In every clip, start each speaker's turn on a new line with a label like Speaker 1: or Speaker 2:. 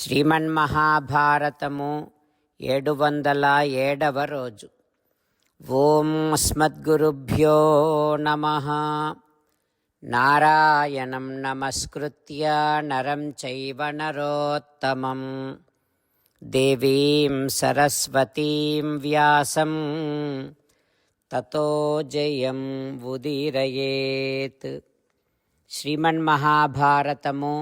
Speaker 1: శ్రీమన్మహాభారతము 707వ రోజు. ఓం అస్మద్గురుభ్యో నమః. నారాయణం నమస్కృత్య నరం చైవ నరోత్తమం దేవీం సరస్వతీం వ్యాసం తతో జయం ఉదీరయేత్. శ్రీమన్మహాభారతము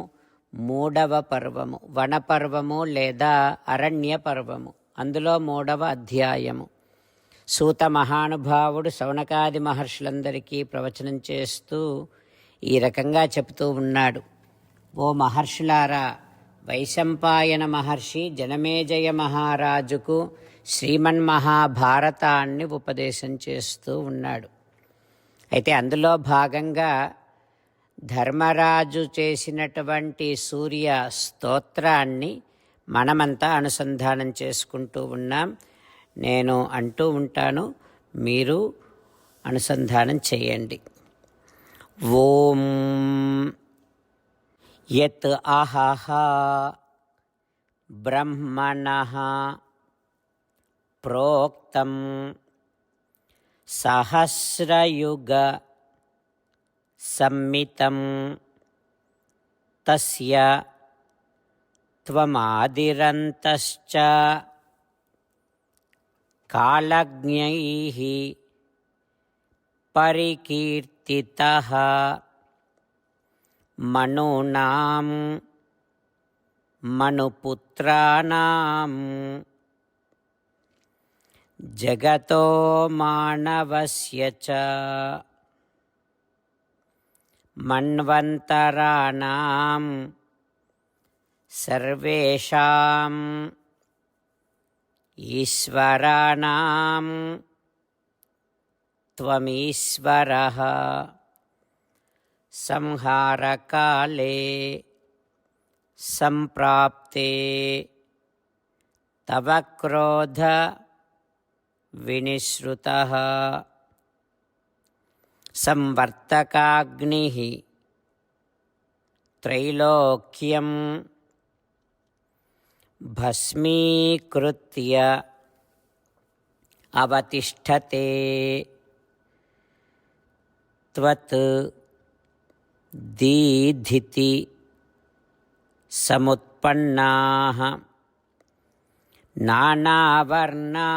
Speaker 1: 3వ పర్వము, వనపర్వము లేదా అరణ్య పర్వము. అందులో 3వ అధ్యాయము. సూత మహానుభావుడు శౌనకాది మహర్షులందరికీ ప్రవచనం చేస్తూ ఈ రకంగా చెబుతూ ఉన్నాడు. ఓ మహర్షులారా, వైశంపాయన మహర్షి జనమేజయ మహారాజుకు శ్రీమన్మహాభారతాన్ని ఉపదేశం చేస్తూ ఉన్నాడు. అయితే అందులో భాగంగా ధర్మరాజు చేసినటువంటి సూర్య స్తోత్రాన్ని మనమంతా అనుసంధానం చేసుకుంటూ ఉన్నాం. నేను అంటూ ఉంటాను, మీరు అనుసంధానం చేయండి. ఓం యత్ అహః బ్రహ్మణః ప్రోక్తం సహస్రయుగ సంమితం తస్య త్వమాదిరంతశ్చ కాళజ్ఞైః పరికీర్తితః మనూనాం మనుపుత్రాణాం జగతో మానవస్య చ మన్వంతరాణాం సర్వేషాం ఈశ్వరాణాం త్వమీశ్వరః సంహారకాలే సంప్రాప్తే తవ క్రోధ వినిశ్రుతః సంవర్తకాగ్నిః త్రైలోక్యం భస్మీకృత్య అవతిష్ఠతే త్వత్ దీధితి సముత్పన్నాః నానావర్ణా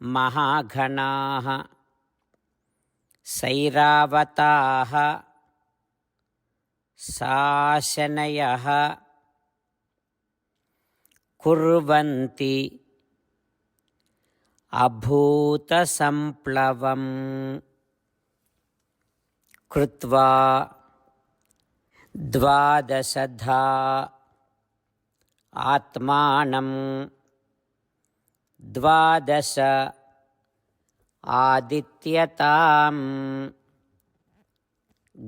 Speaker 1: మహాఘనాః సైరావతాః శాసనయః కుర్వంతి అభూతసంప్లవం కృత్వా ద్వాదశధా ఆత్మానం ద్వాదశ ఆదిత్యతాం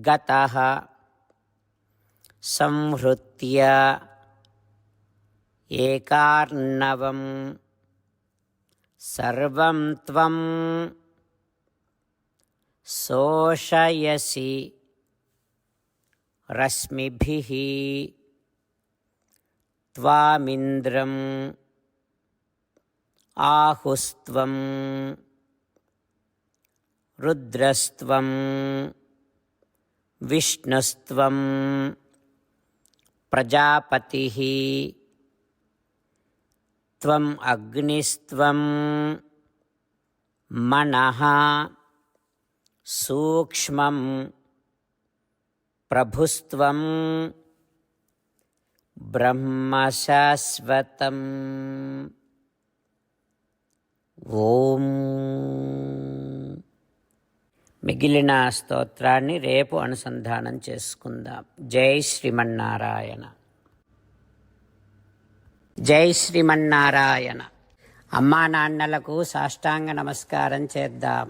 Speaker 1: గతః సంహృత్య ఏకార్ణవం సర్వం త్వం శోషయసి రశ్మిభిః త్వామింద్రం ఆహుస్త్వం రుద్రస్త్వం విష్ణుస్త్వం ప్రజాపతిః త్వం అగ్నిస్త్వం మనః సూక్ష్మం ప్రభుస్త్వం బ్రహ్మ శాశ్వతం. ఓం. మిగిలిన స్తోత్రాన్ని రేపు అనుసంధానం చేసుకుందాం. జై శ్రీమన్నారాయణ. జై శ్రీమన్నారాయణ. అమ్మా నాన్నలకు సాష్టాంగ నమస్కారం చేద్దాం.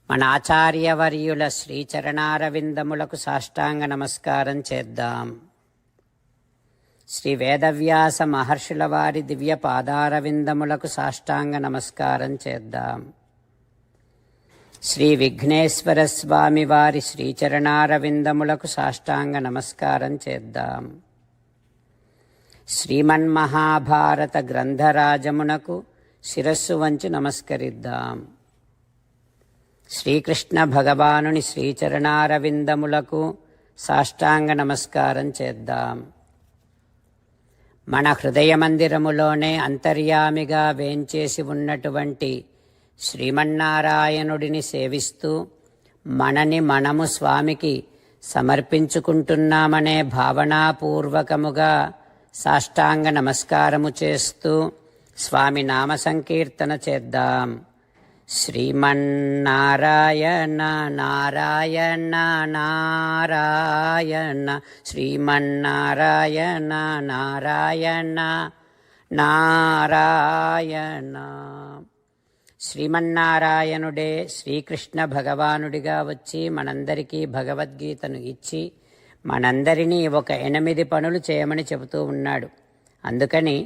Speaker 1: మన ఆచార్యవర్యుల శ్రీచరణారవిందములకు సాష్టాంగ నమస్కారం చేద్దాం. శ్రీ వేదవ్యాస మహర్షుల వారి దివ్య పాదారవిందములకు సాష్టాంగ నమస్కారం చేద్దాం. శ్రీ విఘ్నేశ్వర స్వామి వారి శ్రీచరణారవిందములకు సాష్టాంగ నమస్కారం చేద్దాం. శ్రీమన్మహాభారత గ్రంథరాజమునకు శిరస్సు వంచి నమస్కరిద్దాం. శ్రీకృష్ణ భగవానుని శ్రీచరణారవిందములకు సాష్టాంగ నమస్కారం చేద్దాం. మన హృదయ మందిరములోనే అంతర్యామిగా వేంచేసి ఉన్నటువంటి శ్రీమన్నారాయణుడిని సేవిస్తూ మనని మనము స్వామికి సమర్పించుకుంటున్నామనే భావనాపూర్వకముగా సాష్టాంగ నమస్కారము చేస్తూ స్వామి నామ సంకీర్తన చేద్దాం. శ్రీమన్నారాయణ నారాయణ నారాయణ శ్రీమన్నారాయణ నారాయణ నారాయణ. శ్రీమన్నారాయణుడే శ్రీకృష్ణ భగవానుడిగా వచ్చి మనందరికీ భగవద్గీతను ఇచ్చి మనందరినీ ఒక 8 పనులు చేయమని చెబుతూ ఉన్నాడు. అందుకని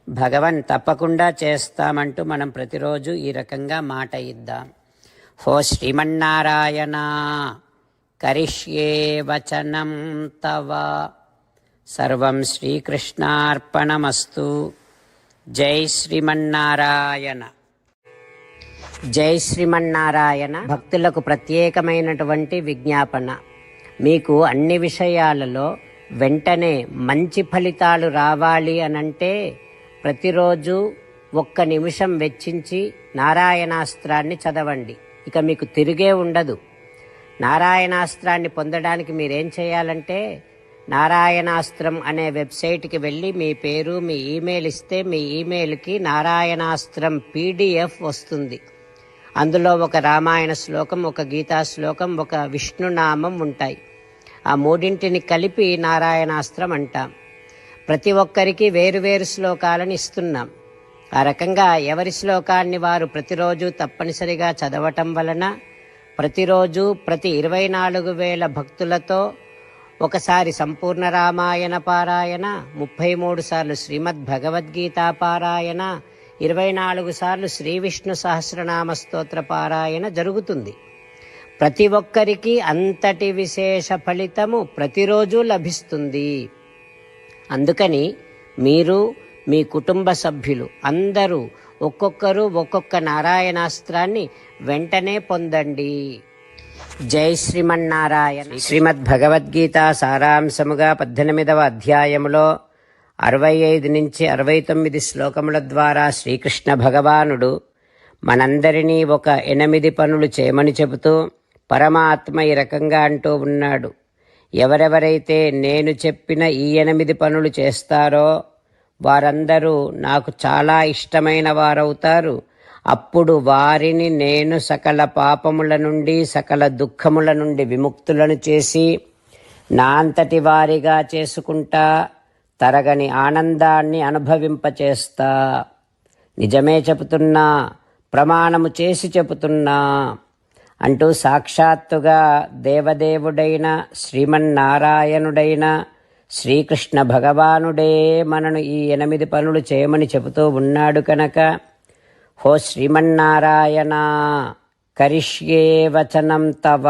Speaker 1: భగవన్ తప్పకుండా చేస్తామంటూ మనం ప్రతిరోజు ఈ రకంగా మాట ఇద్దాం. హో శ్రీమన్నారాయణ కరిష్యే వచనం తవ సర్వం శ్రీకృష్ణార్పణమస్తు. జై శ్రీమన్నారాయణ. జై శ్రీమన్నారాయణ. భక్తులకు ప్రత్యేకమైనటువంటి విజ్ఞాపన. మీకు అన్ని విషయాలలో వెంటనే మంచి ఫలితాలు రావాలి అనంటే ప్రతిరోజు 1 నిమిషం వెచ్చించి నారాయణాస్త్రాన్ని చదవండి. ఇక మీకు తిరిగే ఉండదు. నారాయణాస్త్రాన్ని పొందడానికి మీరేం చేయాలంటే నారాయణాస్త్రం అనే వెబ్సైట్కి వెళ్ళి మీ పేరు మీ ఈమెయిల్ ఇస్తే మీ ఈమెయిల్కి నారాయణాస్త్రం PDF వస్తుంది. అందులో ఒక రామాయణ శ్లోకం, ఒక గీతా శ్లోకం, ఒక విష్ణునామం ఉంటాయి. ఆ 3 కలిపి నారాయణాస్త్రం అంటాం. ప్రతి ఒక్కరికి వేరువేరు శ్లోకాలను ఇస్తున్నాం. ఆ రకంగా ఎవరి శ్లోకాన్ని వారు ప్రతిరోజు తప్పనిసరిగా చదవటం వలన ప్రతిరోజు ప్రతి 24,000 భక్తులతో ఒకసారి సంపూర్ణ రామాయణ పారాయణ, 33 సార్లు శ్రీమద్ భగవద్గీత పారాయణ, 24 సార్లు శ్రీ విష్ణు సహస్రనామ స్తోత్ర పారాయణ జరుగుతుంది. ప్రతి ఒక్కరికి అంతటి విశేష ఫలితము ప్రతిరోజు లభిస్తుంది. అందుకని మీరు మీ కుటుంబ సభ్యులు అందరూ ఒక్కొక్కరు ఒక్కొక్క నారాయణాస్త్రాన్ని వెంటనే పొందండి. జై శ్రీమన్నారాయణ. శ్రీమద్ భగవద్గీత సారాంశముగా 18వ అధ్యాయములో 65 నుంచి 69 శ్లోకముల ద్వారా శ్రీకృష్ణ భగవానుడు మనందరినీ ఒక 8 పనులు చేయమని చెబుతూ పరమాత్మ ఈ రకంగా అంటూ ఉన్నాడు. ఎవరెవరైతే నేను చెప్పిన ఈ 8 పనులు చేస్తారో వారందరూ నాకు చాలా ఇష్టమైన వారవుతారు. అప్పుడు వారిని నేను సకల పాపముల నుండి సకల దుఃఖముల నుండి విముక్తులను చేసి నా అంతటి వారిగా చేసుకుంటా, తరగని ఆనందాన్ని అనుభవింపచేస్తా. నిజమే చెబుతున్నా, ప్రమాణము చేసి చెబుతున్నా అంటూ సాక్షాత్తుగా దేవదేవుడైన శ్రీమన్నారాయణుడైన శ్రీకృష్ణ భగవానుడే మనను ఈ 8 పనులు చేయమని చెబుతూ ఉన్నాడు కనుక హో శ్రీమన్నారాయణ కరిష్యే వచనం తవ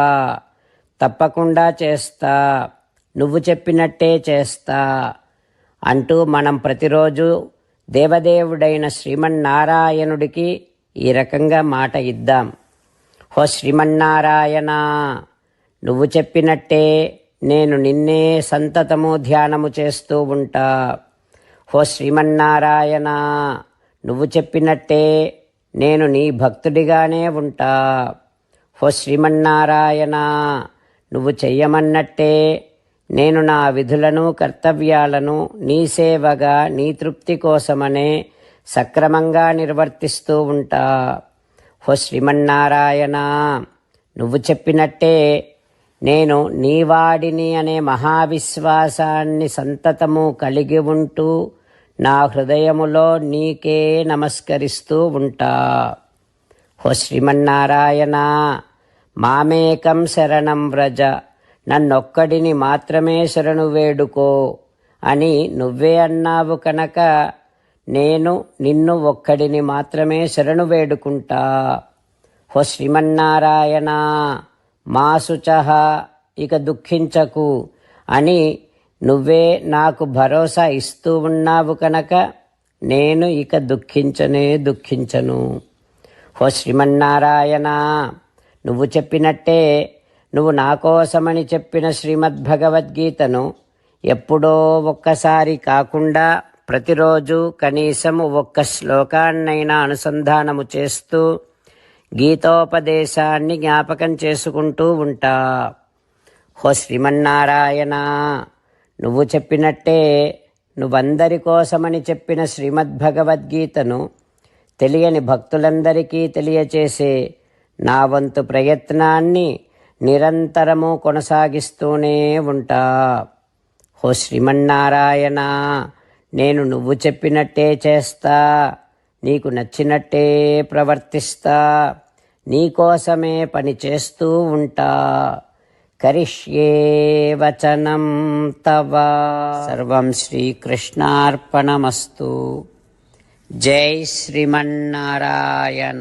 Speaker 1: తప్పకుండా చేస్తా, నువ్వు చెప్పినట్టే చేస్తా అంటూ మనం ప్రతిరోజు దేవదేవుడైన శ్రీమన్నారాయణుడికి ఈ రకంగా మాట ఇద్దాం. హో శ్రీమన్నారాయణ నువ్వు చెప్పినట్టే నేను నిన్నే సంతతము ధ్యానము చేస్తూ ఉంటా. హో శ్రీమన్నారాయణ నువ్వు చెప్పినట్టే నేను నీ భక్తుడిగానే ఉంటా. హో శ్రీమన్నారాయణ నువ్వు చెయ్యమన్నట్టే నేను నా విధులను కర్తవ్యాలను నీ సేవగా నీ తృప్తి కోసమనే సక్రమంగా నిర్వర్తిస్తూ ఉంటా. హో శ్రీమన్నారాయణ నువ్వు చెప్పినట్టే నేను నీవాడిని అనే మహావిశ్వాసాన్ని సంతతము కలిగి ఉంటూ నా హృదయములో నీకే నమస్కరిస్తూ ఉంటా. హో శ్రీమన్నారాయణ మామేకం శరణం వ్రజ నన్నొక్కడిని మాత్రమే శరణు వేడుకో అని నువ్వే అన్నావు కనుక నేను నిన్ను ఒక్కడిని మాత్రమే శరణు వేడుకుంటా. ఓ శ్రీమన్నారాయణ మా శుచః, ఇక దుఃఖించకు అని నువ్వే నాకు భరోసా ఇస్తూ ఉన్నావు కనుక నేను ఇక దుఃఖించను. ఓ శ్రీమన్నారాయణ, నువ్వు చెప్పినట్టే నువ్వు నా కోసమని చెప్పిన శ్రీమద్భగవద్గీతను ఎప్పుడో ఒక్కసారి కాకుండా ప్రతిరోజు కనీసం ఒక్క శ్లోకాన్నైనా అనుసంధానము చేస్తూ గీతోపదేశాన్ని జ్ఞాపకం చేసుకుంటూ ఉంటా. ఓ శ్రీమన్నారాయణ, నువ్వు చెప్పినట్టే నువ్వందరి కోసమని చెప్పిన శ్రీమద్భగవద్గీతను తెలియని భక్తులందరికీ తెలియచేసే నా వంతు ప్రయత్నాన్ని నిరంతరము కొనసాగిస్తూనే ఉంటా. ఓ శ్రీమన్నారాయణ, నేను నువ్వు చెప్పినట్టే చేస్తా, నీకు నచ్చినట్టే ప్రవర్తిస్తా, నీకోసమే పని చేస్తూ ఉంటా. కరిష్యే వచనం తవ. సర్వం శ్రీకృష్ణార్పణమస్తు. జై శ్రీమన్నారాయణ.